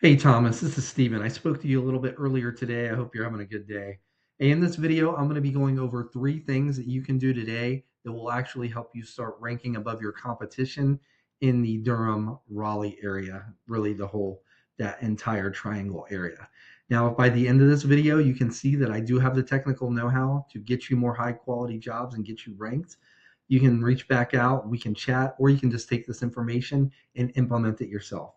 Hey Thomas, this is Steven. I spoke to you a little bit earlier today. I hope you're having a good day. Hey, in this video, I'm going to be going over three things that you can do today that will actually help you start ranking above your competition in the Durham, Raleigh area, really that entire triangle area. Now, by the end of this video, you can see that I do have the technical know-how to get you more high quality jobs and get you ranked. You can reach back out, we can chat, or you can just take this information and implement it yourself.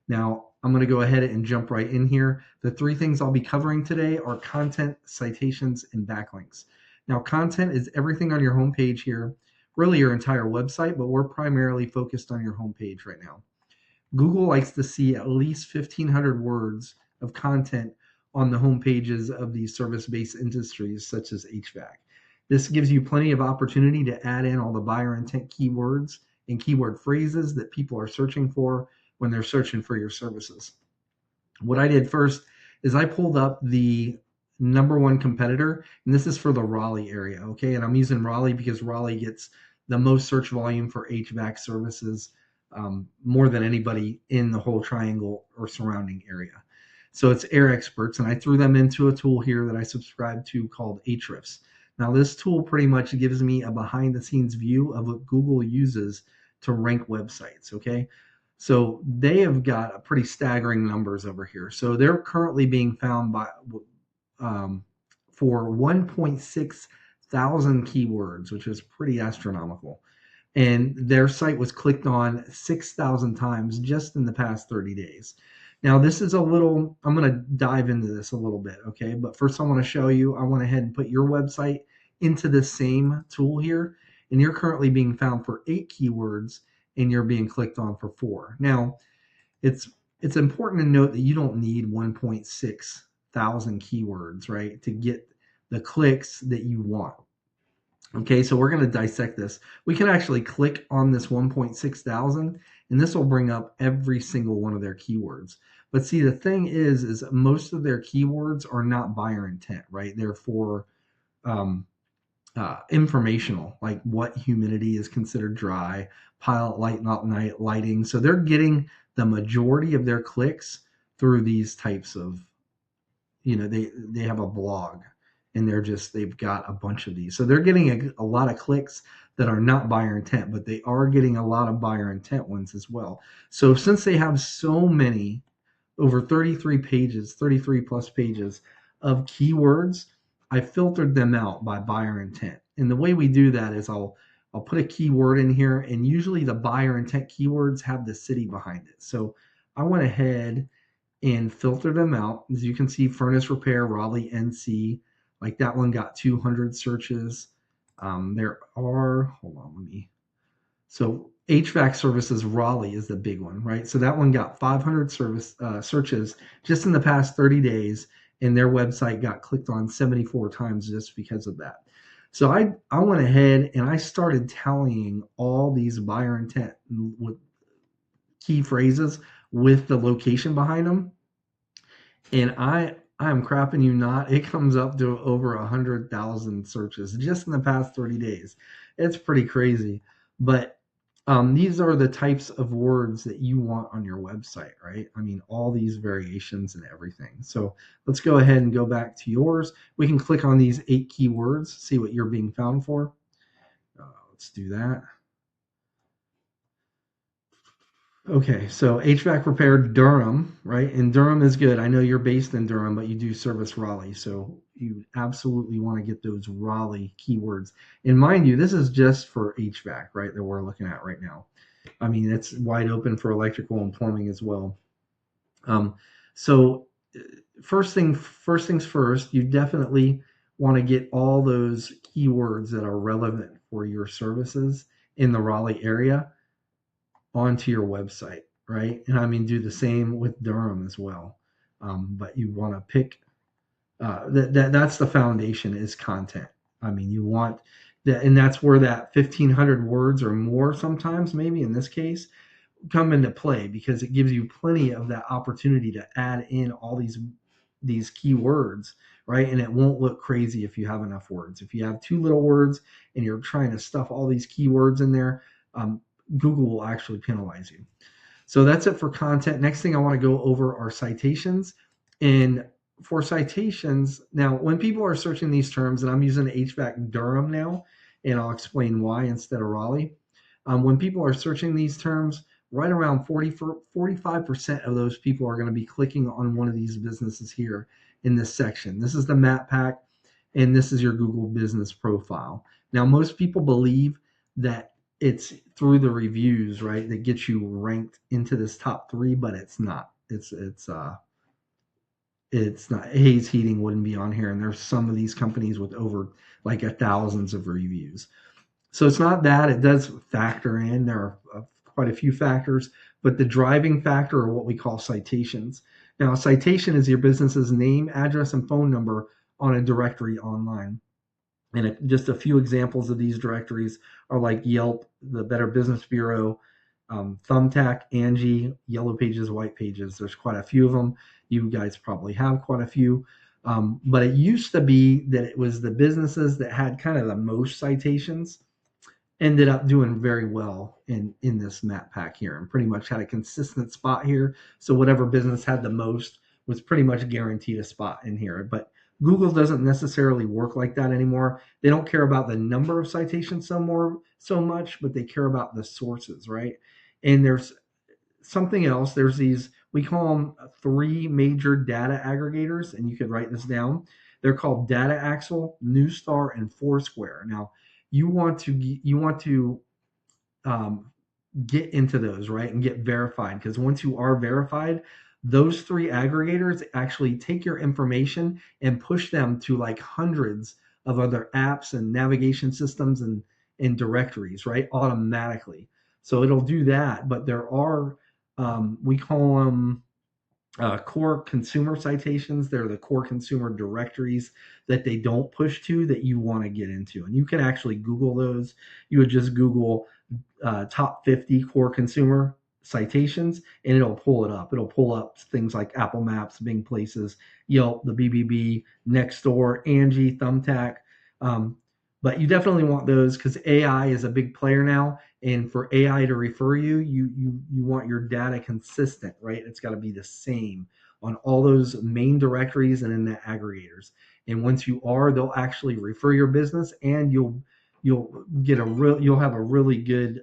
Now, I'm going to go ahead and jump right in here. The three things I'll be covering today are content, citations, and backlinks. Now, content is everything on your homepage here, really your entire website, but we're primarily focused on your homepage right now. Google likes to see at least 1,500 words of content on the homepages of these service-based industries such as HVAC. This gives you plenty of opportunity to add in all the buyer intent keywords and keyword phrases that people are searching for when they're searching for your services. What I did first is I pulled up the number one competitor, and this is for the Raleigh area, okay? And I'm using Raleigh because Raleigh gets the most search volume for HVAC services, more than anybody in the whole triangle or surrounding area. So it's Air Experts, and I threw them into a tool here that I subscribe to called Ahrefs. Now, this tool pretty much gives me a behind the scenes view of what Google uses to rank websites, okay? So they have got a pretty staggering numbers over here. So they're currently being found by um, for 1.6 thousand keywords, which is pretty astronomical. And their site was clicked on 6,000 times just in the past 30 days. Now, this is a little, I'm going to dive into this a little bit, okay? But first, I want to show you, I went ahead and put your website into the same tool here, and you're currently being found for 8 keywords, and you're being clicked on for 4. Now, it's it's important to note that you don't need 1.6 thousand keywords, right, to get the clicks that you want. Okay, so we're going to dissect this. We can actually click on this 1.6 thousand, and this will bring up every single one of their keywords. But see, the thing is most of their keywords are not buyer intent, right? They're for um, informational, like what humidity is considered dry, pilot light, not night lighting. So they're getting the majority of their clicks through these types of, they have a blog, and they've got a bunch of these. So they're getting a lot of clicks that are not buyer intent, but they are getting a lot of buyer intent ones as well. So since they have so many, over 33 pages, 33 plus pages of keywords, I filtered them out by buyer intent. And the way we do that is I'll put a keyword in here, and usually the buyer intent keywords have the city behind it. So I went ahead and filtered them out. As you can see, furnace repair, Raleigh, NC, like that one got 200 searches. There are, hold on, so HVAC services Raleigh is the big one, right? So that one got 500 searches just in the past 30 days, and their website got clicked on 74 times just because of that. So I went ahead and I started tallying all these buyer intent with key phrases with the location behind them, and I'm crapping you not. It comes up to over 100,000 searches just in the past 30 days. It's pretty crazy. But these are the types of words that you want on your website, right? I mean, all these variations and everything. So let's go ahead and go back to yours. We can click on these 8 keywords, see what you're being found for. Let's do that. Okay, so HVAC repair Durham, right? And Durham is good. I know you're based in Durham, but you do service Raleigh. So you absolutely want to get those Raleigh keywords. And mind you, this is just for HVAC, right? That we're looking at right now. I mean, it's wide open for electrical and plumbing as well. Um, so first things first, you definitely want to get all those keywords that are relevant for your services in the Raleigh area onto your website, right? And I mean, do the same with Durham as well. But you want to pick that's the foundation is content. I mean, you want that, and that's where that 1,500 words or more sometimes, maybe in this case, come into play because it gives you plenty of that opportunity to add in all these keywords, right? And it won't look crazy if you have enough words. If you have too little words and you're trying to stuff all these keywords in there, Google will actually penalize you. So that's it for content. Next thing I want to go over are citations. And for citations, now when people are searching these terms, and I'm using HVAC Durham now, and I'll explain why instead of Raleigh. When people are searching these terms, right around 45% of those people are going to be clicking on one of these businesses here in this section. This is the map pack, and this is your Google business profile. Now, most people believe that it's through the reviews, right, that gets you ranked into this top three, but it's not. It's not. Hayes Heating wouldn't be on here, and there's some of these companies with over like thousands of reviews. So it's not that. It does factor in. There are quite a few factors, but the driving factor are what we call citations. Now, a citation is your business's name, address, and phone number on a directory online. And just a few examples of these directories are like Yelp, the Better Business Bureau, Thumbtack, Angie, Yellow Pages, White Pages. There's quite a few of them. You guys probably have quite a few. But it used to be that it was the businesses that had kind of the most citations ended up doing very well in this map pack here, and pretty much had a consistent spot here. So whatever business had the most was pretty much guaranteed a spot in here. But Google doesn't necessarily work like that anymore. They don't care about the number of citations so much, but they care about the sources, right? And there's something else. There's these, we call them three major data aggregators, and you could write this down. They're called Data Axle, Newstar, and Foursquare. Now, you want to get into those, right, and get verified, because once you are verified, those three aggregators actually take your information and push them to like hundreds of other apps and navigation systems and directories, right, automatically. So it'll do that, but there are we call them core consumer citations. They're the core consumer directories that they don't push to that you want to get into. And you can actually Google those. You would just Google top 50 core consumer citations, and it'll pull it up. It'll pull up things like Apple Maps, Bing Places, Yelp, the BBB, Nextdoor, Angie, Thumbtack. Um, but you definitely want those because AI is a big player now. And for AI to refer you, you want your data consistent, right? It's got to be the same on all those main directories and in the aggregators. And once you are, they'll actually refer your business, and you'll have a really good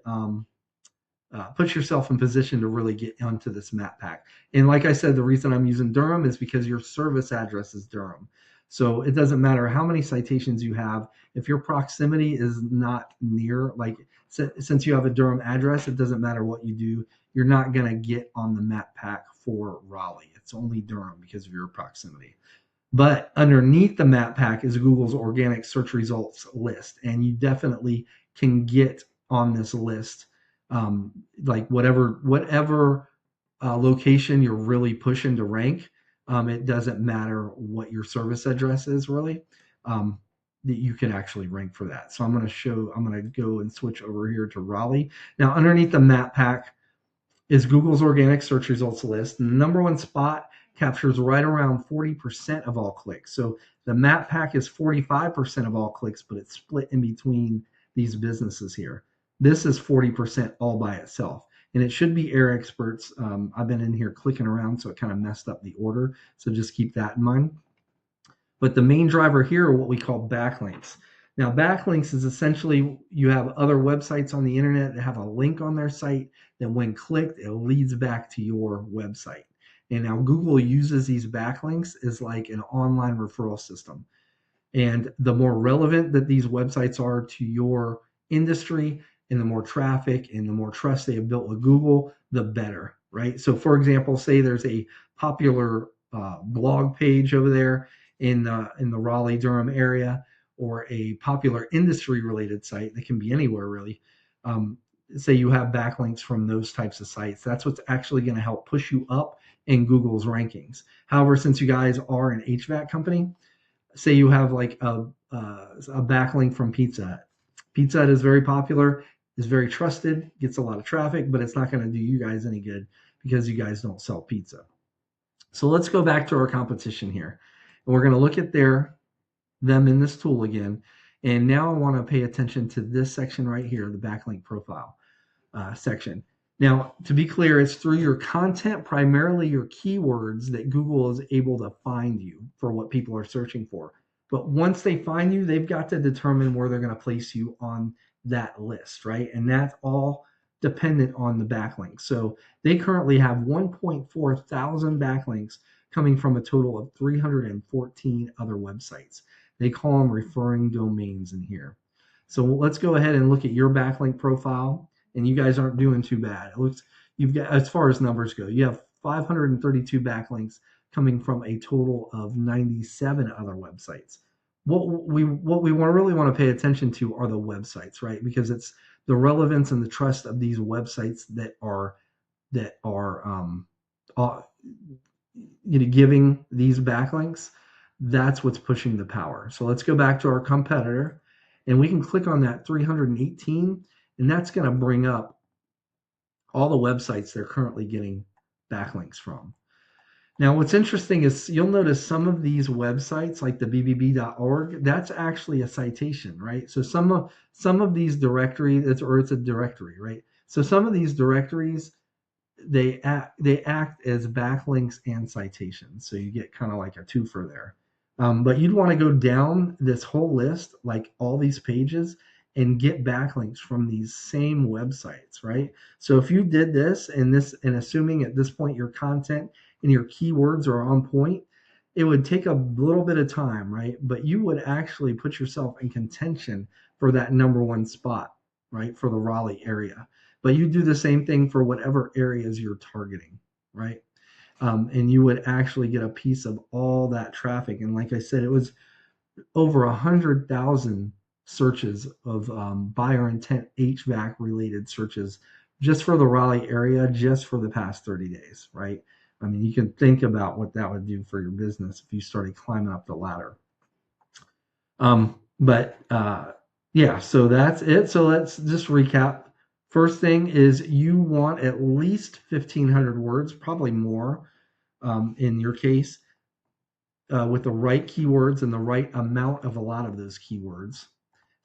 put yourself in position to really get onto this map pack. And like I said, the reason I'm using Durham is because your service address is Durham. So it doesn't matter how many citations you have. If your proximity is not near, like since you have a Durham address, it doesn't matter what you do. You're not going to get on the map pack for Raleigh. It's only Durham because of your proximity. But underneath the map pack is Google's organic search results list, and you definitely can get on this list, like whatever location you're really pushing to rank. It doesn't matter what your service address is really. That you can actually rank for that. So I'm going to go and switch over here to Raleigh. Now, underneath the map pack is Google's organic search results list. And the number one spot captures right around 40% of all clicks. So the map pack is 45% of all clicks, but it's split in between these businesses here. This is 40% all by itself. And it should be Air Experts. I've been in here clicking around, so it kind of messed up the order. So just keep that in mind. But the main driver here are what we call backlinks. Now, backlinks is essentially you have other websites on the internet that have a link on their site that when clicked, it leads back to your website. And now Google uses these backlinks as like an online referral system. And the more relevant that these websites are to your industry, and the more traffic and the more trust they have built with Google, the better, right? So, for example, say there's a popular blog page over there in the Raleigh Durham area, or a popular industry related site that can be anywhere really. Say you have backlinks from those types of sites. That's what's actually going to help push you up in Google's rankings. However, since you guys are an HVAC company, say you have like a backlink from Pizza Hut. Pizza Hut is very popular, is very trusted, gets a lot of traffic, but it's not going to do you guys any good because you guys don't sell pizza. So let's go back to our competition here. And we're going to look at them in this tool again. And now I want to pay attention to this section right here, the backlink profile section. Now, to be clear, it's through your content, primarily your keywords, that Google is able to find you for what people are searching for. But once they find you, they've got to determine where they're going to place you on that list, right? And that's all dependent on the backlinks. So they currently have 1.4 thousand backlinks coming from a total of 314 other websites. They call them referring domains in here. So let's go ahead and look at your backlink profile, and you guys aren't doing too bad. It looks, you've got, as far as numbers go, you have 532 backlinks coming from a total of 97 other websites. What we really want to pay attention to are the websites, right? Because it's the relevance and the trust of these websites that are uh, giving these backlinks. That's what's pushing the power. So let's go back to our competitor, and we can click on that 318, and that's going to bring up all the websites they're currently getting backlinks from. Now, what's interesting is you'll notice some of these websites, like the bbb.org, that's actually a citation, right? So some of these directories, it's a directory, right? So some of these directories, they act as backlinks and citations, so you get kind of like a twofer there. But you'd want to go down this whole list, like all these pages, and get backlinks from these same websites, right? So if you did this, and assuming at this point your content and your keywords are on point, it would take a little bit of time, right? But you would actually put yourself in contention for that number one spot, right, for the Raleigh area. But you do the same thing for whatever areas you're targeting, right? And you would actually get a piece of all that traffic. And like I said, it was over 100,000 searches of buyer intent HVAC related searches just for the Raleigh area, just for the past 30 days, right? I mean, you can think about what that would do for your business if you started climbing up the ladder. But yeah, so that's it. So let's just recap. First thing is you want at least 1,500 words, probably more in your case, with the right keywords and the right amount of a lot of those keywords.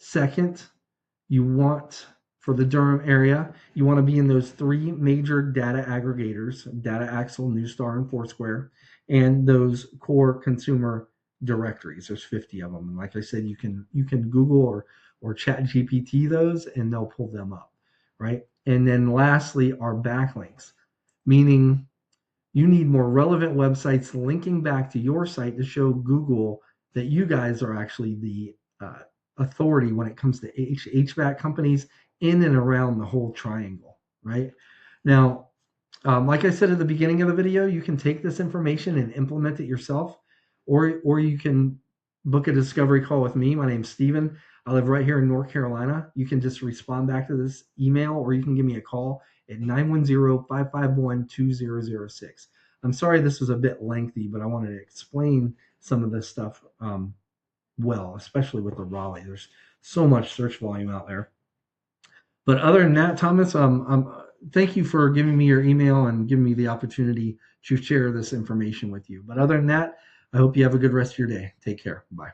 Second, you want, for the Durham area, you want to be in those three major data aggregators: Data Axle, Newstar, and Foursquare, and those core consumer directories. There's 50 of them, and like I said, you can Google or Chat GPT those, and they'll pull them up, right? And then lastly are backlinks, meaning you need more relevant websites linking back to your site to show Google that you guys are actually the authority when it comes to HVAC companies in and around the whole triangle, right? Now, like I said at the beginning of the video, you can take this information and implement it yourself, or you can book a discovery call with me. My name's Steven. I live right here in North Carolina. You can just respond back to this email, or you can give me a call at 910-551-2006. I'm sorry this was a bit lengthy, but I wanted to explain some of this stuff well, especially with the Raleigh. There's so much search volume out there. But other than that, Thomas, thank you for giving me your email and giving me the opportunity to share this information with you. But other than that, I hope you have a good rest of your day. Take care. Bye.